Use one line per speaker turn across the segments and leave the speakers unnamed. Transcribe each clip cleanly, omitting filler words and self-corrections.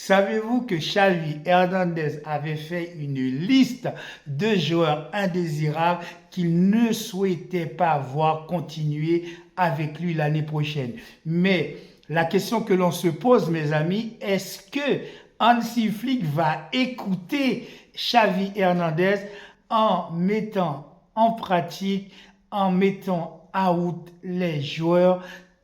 Savez-vous que Xavi Hernandez avait fait une liste de joueurs indésirables qu'il ne souhaitait pas voir continuer avec lui l'année prochaine? Mais la question que l'on se pose, mes amis, est-ce que Hansi Flick va écouter Xavi Hernandez en mettant en pratique, en mettant out les joueurs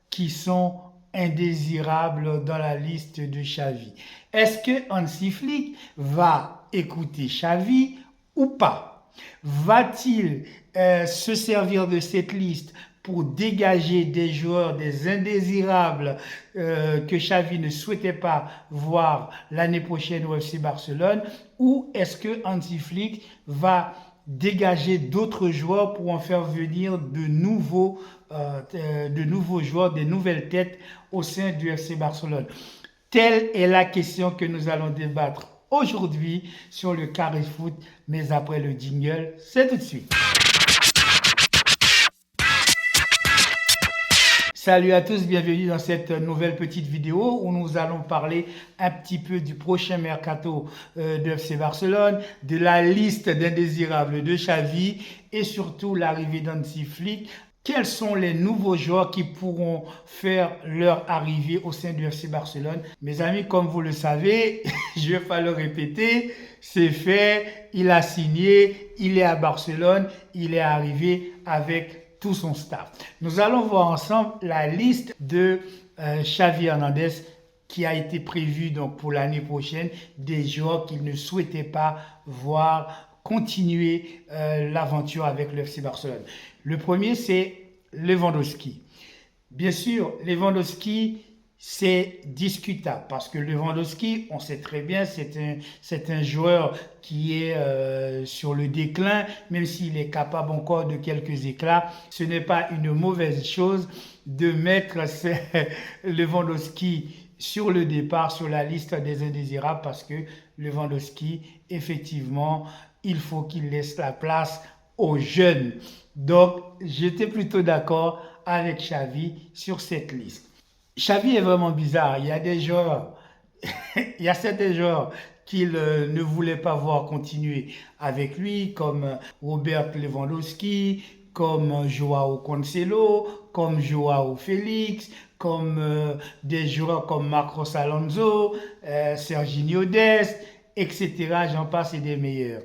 qui sont indésirables dans la liste de Xavi? Est-ce que Hansi Flick va écouter Xavi ou pas? Va-t-il se servir de cette liste pour dégager des joueurs, des indésirables que Xavi ne souhaitait pas voir l'année prochaine au FC Barcelone, ou est-ce que Hansi Flick va dégager d'autres joueurs pour en faire venir de nouveaux joueurs, des nouvelles têtes au sein du FC Barcelone? Telle est la question que nous allons débattre aujourd'hui sur le Carré Foot, mais après le jingle, c'est tout de suite. Salut à tous, bienvenue dans cette nouvelle petite vidéo où nous allons parler un petit peu du prochain mercato de FC Barcelone, de la liste d'indésirables de Xavi et surtout l'arrivée d'Hansi Flick. Quels sont les nouveaux joueurs qui pourront faire leur arrivée au sein du FC Barcelone? Mes amis, comme vous le savez, je ne vais pas le répéter, c'est fait, il a signé, il est à Barcelone, il est arrivé avec tout son staff. Nous allons voir ensemble la liste de Xavi Hernandez qui a été prévue donc pour l'année prochaine, des joueurs qu'il ne souhaitait pas voir continuer l'aventure avec le FC Barcelone. Le premier, c'est Lewandowski. Bien sûr, Lewandowski, c'est discutable parce que Lewandowski, on sait très bien, c'est un joueur qui est sur le déclin, même s'il est capable encore de quelques éclats. Ce n'est pas une mauvaise chose de mettre Lewandowski sur le départ, sur la liste des indésirables, parce que Lewandowski, effectivement, il faut qu'il laisse la place aux jeunes. Donc, j'étais plutôt d'accord avec Xavi sur cette liste. Xavi est vraiment bizarre. Il y a des joueurs, il y a certains joueurs qu'il ne voulait pas voir continuer avec lui, comme Robert Lewandowski, comme Joao Cancelo, comme Joao Félix, comme des joueurs comme Marcos Alonso, Serginho Dest, etc. J'en passe et des meilleurs.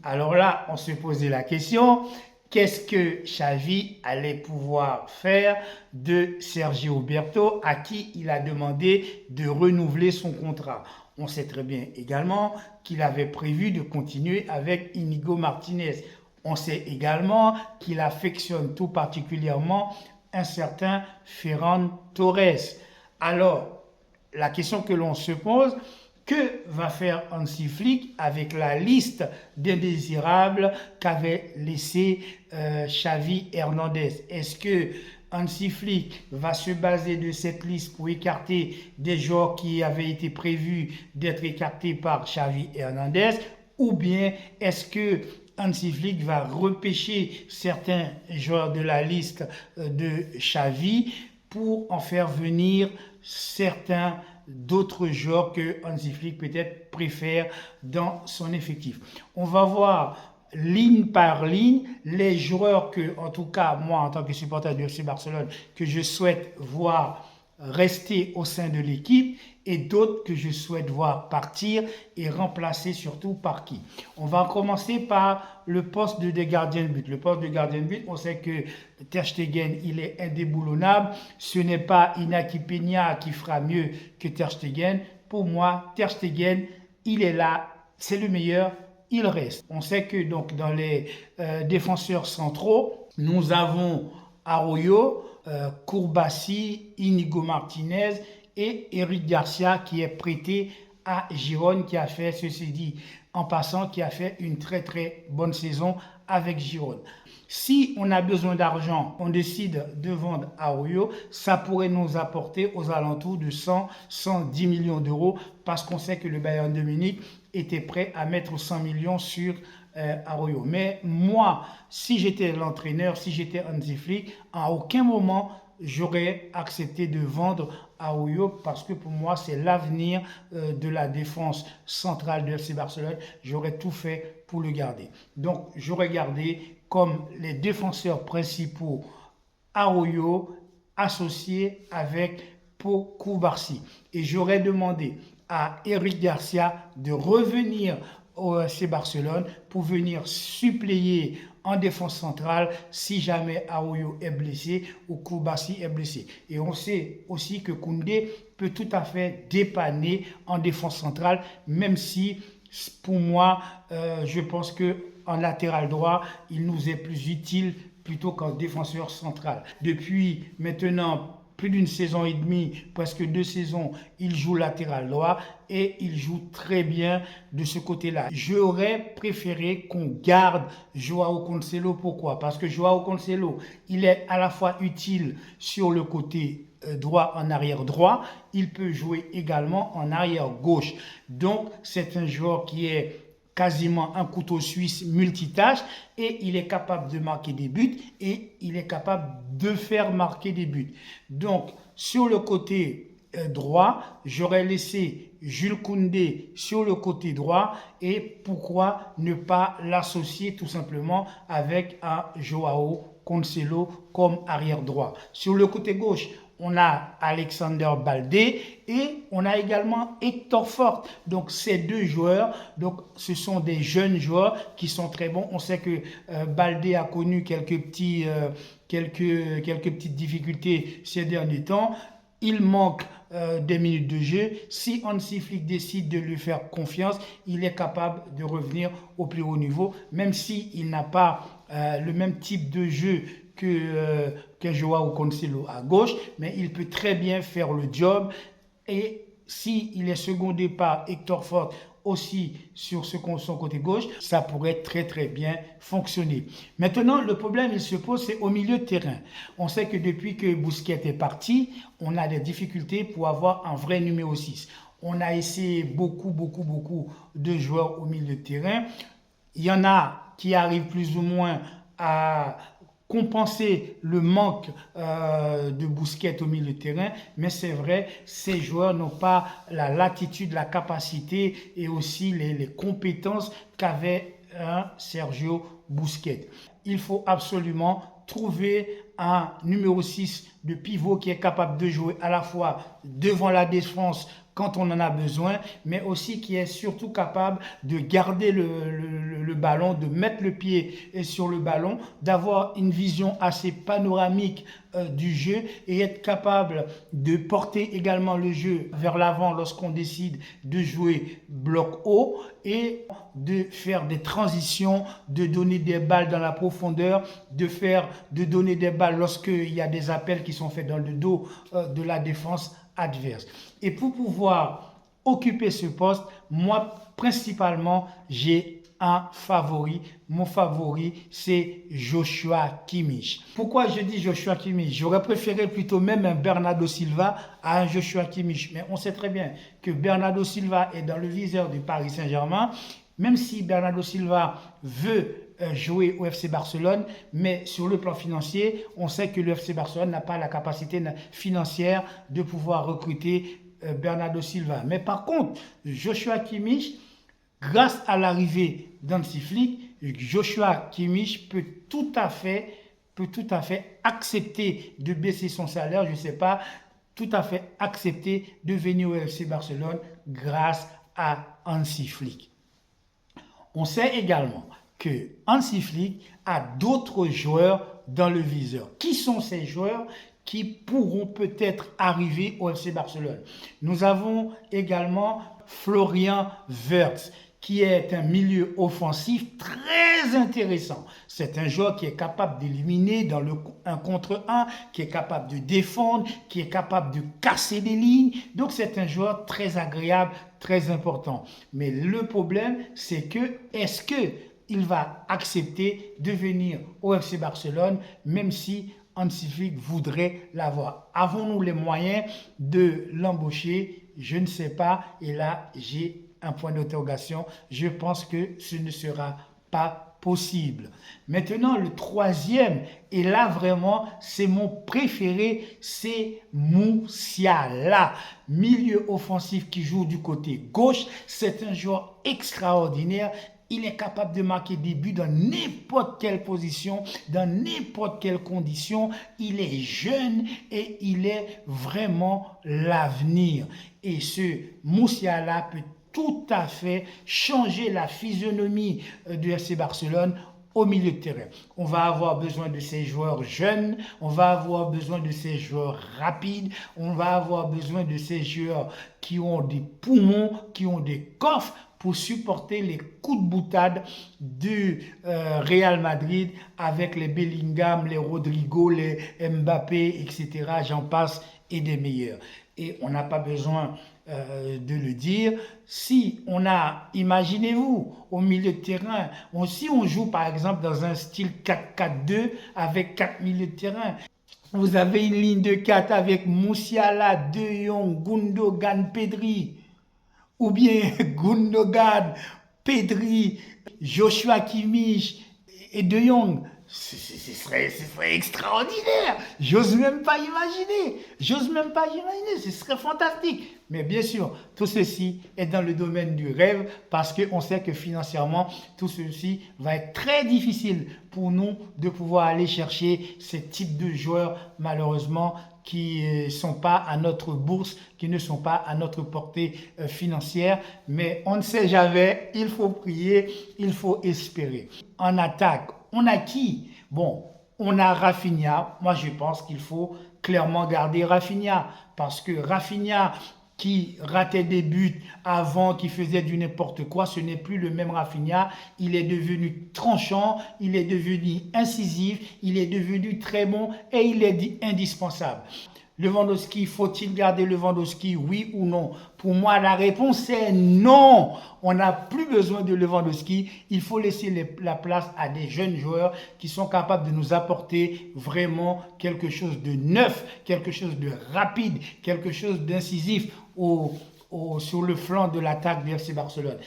Alors là, on se posait la question, qu'est-ce que Xavi allait pouvoir faire de Sergi Roberto, à qui il a demandé de renouveler son contrat? On sait très bien également qu'il avait prévu de continuer avec Inigo Martinez. On sait également qu'il affectionne tout particulièrement un certain Ferran Torres. Alors, la question que l'on se pose, que va faire Hansi Flick avec la liste d'indésirables qu'avait laissé Xavi Hernandez? Est-ce que Hansi Flick va se baser de cette liste pour écarter des joueurs qui avaient été prévus d'être écartés par Xavi Hernandez? Ou bien est-ce que Hansi Flick va repêcher certains joueurs de la liste de Xavi pour en faire venir certains d'autres joueurs que Hansi Flick peut-être préfère dans son effectif? On va voir ligne par ligne les joueurs que, en tout cas, moi en tant que supporter du FC Barcelone, que je souhaite voir rester au sein de l'équipe et d'autres que je souhaite voir partir et remplacer surtout par qui. On va commencer par le poste de gardien de but. Le poste de gardien de but, on sait que Ter Stegen, il est indéboulonnable. Ce n'est pas Inaki Peña qui fera mieux que Ter Stegen. Pour moi, Ter Stegen, il est là, c'est le meilleur, il reste. On sait que donc dans les défenseurs centraux, nous avons Arroyo, Kourbassi, Inigo Martinez et Eric Garcia qui est prêté à Girone, qui a fait, ceci dit en passant, qui a fait une très très bonne saison avec Girone. Si on a besoin d'argent, on décide de vendre Arroyo, ça pourrait nous apporter aux alentours de 100-110 millions d'euros parce qu'on sait que le Bayern de Munich était prêt à mettre 100 millions sur Arroyo. Mais moi, si j'étais l'entraîneur, si j'étais Hansi Flick, à aucun moment j'aurais accepté de vendre Arroyo parce que pour moi, c'est l'avenir de la défense centrale de FC Barcelone. J'aurais tout fait pour le garder. Donc, j'aurais gardé comme les défenseurs principaux Arroyo associé avec Pau Cubarsí. Et j'aurais demandé à Eric Garcia de revenir au FC Barcelone pour venir suppléer en défense centrale si jamais Arroyo est blessé ou Cubarsí est blessé. Et on sait aussi que Koundé peut tout à fait dépanner en défense centrale, même si pour moi, je pense qu'en latéral droit, il nous est plus utile plutôt qu'en défenseur central. Depuis maintenant plus d'une saison et demie, presque 2 saisons, il joue latéral droit et il joue très bien de ce côté-là. J'aurais préféré qu'on garde Joao Cancelo. Pourquoi? Parce que Joao Cancelo, il est à la fois utile sur le côté droit en arrière droit, il peut jouer également en arrière gauche. Donc, c'est un joueur qui est quasiment un couteau suisse multitâche et il est capable de marquer des buts et il est capable de faire marquer des buts. Donc, sur le côté droit, j'aurais laissé Jules Koundé sur le côté droit et pourquoi ne pas l'associer tout simplement avec un Joao Cancelo comme arrière droit. Sur le côté gauche, on a Alexander Baldé et on a également Hector Fort. Donc ces deux joueurs, donc ce sont des jeunes joueurs qui sont très bons. On sait que Baldé a connu quelques petites difficultés ces derniers temps. Il manque des minutes de jeu. Si Hansi Flick décide de lui faire confiance, il est capable de revenir au plus haut niveau, même s'il n'a pas le même type de jeu que Joao Cancelo à gauche, mais il peut très bien faire le job. Et s'il est secondé par Hector Fort aussi sur son côté gauche, ça pourrait très bien fonctionner. Maintenant, le problème, il se pose, c'est au milieu de terrain. On sait que depuis que Busquets est parti, on a des difficultés pour avoir un vrai numéro 6. On a essayé beaucoup de joueurs au milieu de terrain. Il y en a qui arrivent plus ou moins à compenser le manque de Busquets au milieu de terrain, mais c'est vrai, ces joueurs n'ont pas la latitude, la capacité et aussi les compétences qu'avait un Sergio Busquets. Il faut absolument trouver un numéro 6 de pivot qui est capable de jouer à la fois devant la défense quand on en a besoin, mais aussi qui est surtout capable de garder le ballon, de mettre le pied sur le ballon, d'avoir une vision assez panoramique du jeu et être capable de porter également le jeu vers l'avant lorsqu'on décide de jouer bloc haut et de faire des transitions, de donner des balles dans la profondeur, de donner des balles lorsqu'il y a des appels qui sont faits dans le dos de la défense adverse. Et pour pouvoir occuper ce poste, moi, principalement, j'ai un favori. Mon favori, c'est Joshua Kimmich. Pourquoi je dis Joshua Kimmich? J'aurais préféré plutôt même un Bernardo Silva à un Joshua Kimmich. Mais on sait très bien que Bernardo Silva est dans le viseur du Paris Saint-Germain. Même si Bernardo Silva veut jouer au FC Barcelone, mais sur le plan financier, on sait que le FC Barcelone n'a pas la capacité financière de pouvoir recruter Bernardo Silva. Mais par contre, Joshua Kimmich, grâce à l'arrivée d'Hansi Flick, Joshua Kimmich peut tout à fait accepter de baisser son salaire, je ne sais pas, tout à fait accepter de venir au FC Barcelone grâce à Hansi Flick. On sait également que Hansi Flick a d'autres joueurs dans le viseur. Qui sont ces joueurs qui pourront peut-être arriver au FC Barcelone? Nous avons également Florian Wirtz, qui est un milieu offensif très intéressant. C'est un joueur qui est capable d'éliminer dans le 1 contre 1, qui est capable de défendre, qui est capable de casser des lignes. Donc c'est un joueur très agréable, très important. Mais le problème, c'est que est-ce qu'il va accepter de venir au FC Barcelone, même si Hansi Flick voudrait l'avoir? Avons-nous les moyens de l'embaucher? Je ne sais pas. Et là, j'ai un point d'interrogation. Je pense que ce ne sera pas possible. Maintenant, le troisième, et là vraiment, c'est mon préféré, c'est Musiala. Milieu offensif qui joue du côté gauche, c'est un joueur extraordinaire. Il est capable de marquer des buts dans n'importe quelle position, dans n'importe quelle condition. Il est jeune et il est vraiment l'avenir. Et ce Musiala peut tout à fait changer la physionomie du FC Barcelone au milieu de terrain. On va avoir besoin de ces joueurs jeunes, on va avoir besoin de ces joueurs rapides, on va avoir besoin de ces joueurs qui ont des poumons, qui ont des coffres pour supporter les coups de boutade du Real Madrid avec les Bellingham, les Rodrigo, les Mbappé, etc. J'en passe et des meilleurs. Et on n'a pas besoin de le dire. Si on a, imaginez-vous, au milieu de terrain, si on joue par exemple dans un style 4-4-2 avec 4 milieux de terrain, vous avez une ligne de 4 avec Musiala, De Jong, Gundogan, Pedri, ou bien Gundogan, Pedri, Joshua Kimmich et De Jong. Ce serait extraordinaire. J'ose même pas imaginer. Ce serait fantastique. Mais bien sûr, tout ceci est dans le domaine du rêve parce qu'on sait que financièrement, tout ceci va être très difficile pour nous de pouvoir aller chercher ces types de joueurs, malheureusement, qui ne sont pas à notre bourse, qui ne sont pas à notre portée financière. Mais on ne sait jamais, il faut prier, il faut espérer. En attaque, on a qui? Bon, on a Rafinha. Moi, je pense qu'il faut clairement garder Rafinha. Parce que Rafinha, qui ratait des buts avant, qui faisait du n'importe quoi, ce n'est plus le même Rafinha. Il est devenu tranchant, il est devenu incisif, il est devenu très bon et il est indispensable. Lewandowski, faut-il garder Lewandowski, oui ou non? Pour moi, la réponse est non. On n'a plus besoin de Lewandowski. Il faut laisser la place à des jeunes joueurs qui sont capables de nous apporter vraiment quelque chose de neuf, quelque chose de rapide, quelque chose d'incisif sur le flanc de l'attaque du FC Barcelone.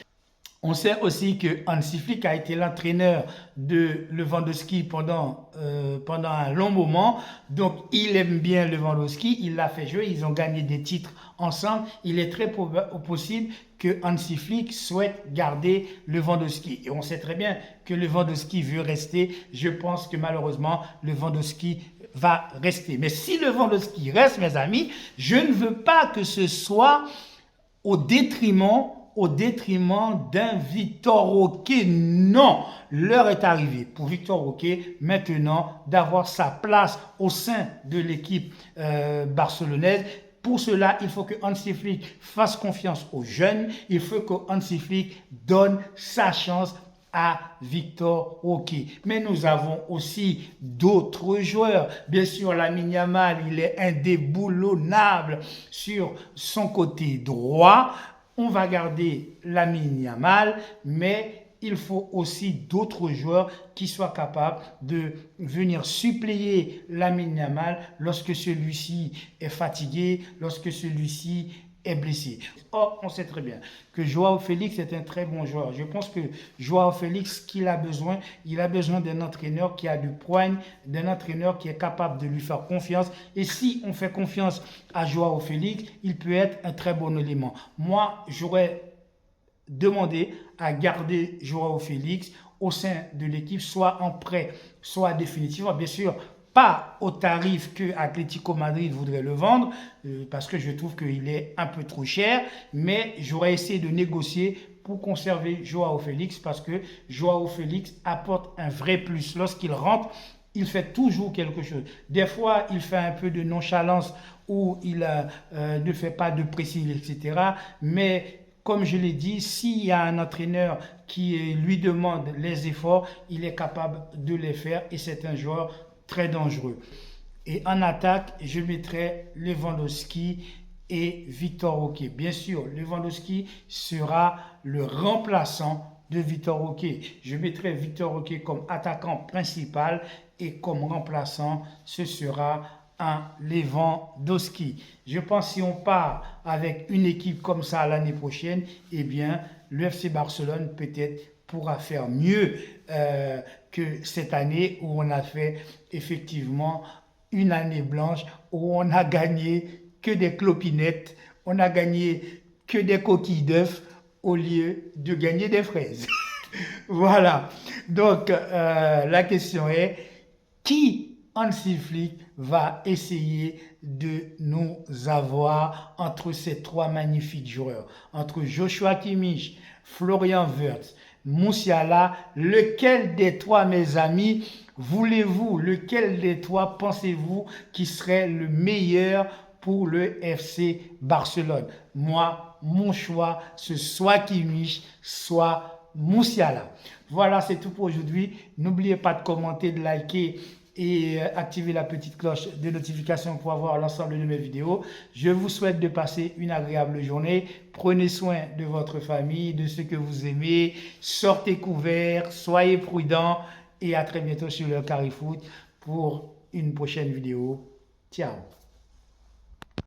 On sait aussi que Hansi Flick a été l'entraîneur de Lewandowski pendant un long moment. Donc, il aime bien Lewandowski, il l'a fait jouer, ils ont gagné des titres ensemble. Il est très possible que Hansi Flick souhaite garder Lewandowski. Et on sait très bien que Lewandowski veut rester. Je pense que malheureusement, Lewandowski va rester. Mais si Lewandowski reste, mes amis, je ne veux pas que ce soit au détriment d'un Victor Roque. Non, l'heure est arrivée pour Victor Roque maintenant d'avoir sa place au sein de l'équipe barcelonaise. Pour cela, il faut que Hansi Flick fasse confiance aux jeunes. Il faut que Hansi Flick donne sa chance à Victor Roque. Mais nous avons aussi d'autres joueurs. Bien sûr, Lamine Yamal, il est indéboulonnable sur son côté droit. On va garder Lamine Yamal, mais il faut aussi d'autres joueurs qui soient capables de venir suppléer Lamine Yamal lorsque celui-ci est fatigué, lorsque celui-ci est blessé. Or, on sait très bien que Joao Félix est un très bon joueur. Je pense que Joao Félix, qu'il a besoin, il a besoin d'un entraîneur qui a du poigne, d'un entraîneur qui est capable de lui faire confiance. Et si on fait confiance à Joao Félix, il peut être un très bon élément. Moi, j'aurais demandé à garder Joao Félix au sein de l'équipe, soit en prêt, soit définitivement. Bien sûr, pas au tarif que Atlético Madrid voudrait le vendre, parce que je trouve qu'il est un peu trop cher, mais j'aurais essayé de négocier pour conserver Joao Félix, parce que Joao Félix apporte un vrai plus. Lorsqu'il rentre, il fait toujours quelque chose. Des fois, il fait un peu de nonchalance ou il ne fait pas de pressing, etc. Mais comme je l'ai dit, s'il y a un entraîneur qui lui demande les efforts, il est capable de les faire et c'est un joueur très dangereux. Et en attaque, je mettrai Lewandowski et Victor Roque. Bien sûr, Lewandowski sera le remplaçant de Victor Roque. Je mettrai Victor Roque comme attaquant principal et comme remplaçant, ce sera un Lewandowski. Je pense que si on part avec une équipe comme ça l'année prochaine, eh bien, le FC Barcelone peut être pourra faire mieux que cette année où on a fait effectivement une année blanche, où on a gagné que des clopinettes, on a gagné que des coquilles d'œufs au lieu de gagner des fraises. Voilà. Donc, la question est, qui Hansi Flick va essayer de nous avoir entre ces trois magnifiques joueurs, entre Joshua Kimmich, Florian Wirtz, Musiala, lequel des trois, mes amis, voulez-vous, lequel des trois pensez-vous qui serait le meilleur pour le FC Barcelone? Moi, mon choix, c'est soit Kimmich, soit Musiala. Voilà, c'est tout pour aujourd'hui. N'oubliez pas de commenter, de liker et activer la petite cloche de notification pour avoir l'ensemble de mes vidéos. Je vous souhaite de passer une agréable journée. Prenez soin de votre famille, de ceux que vous aimez. Sortez couverts, soyez prudents et à très bientôt sur le Carrefoot pour une prochaine vidéo. Ciao.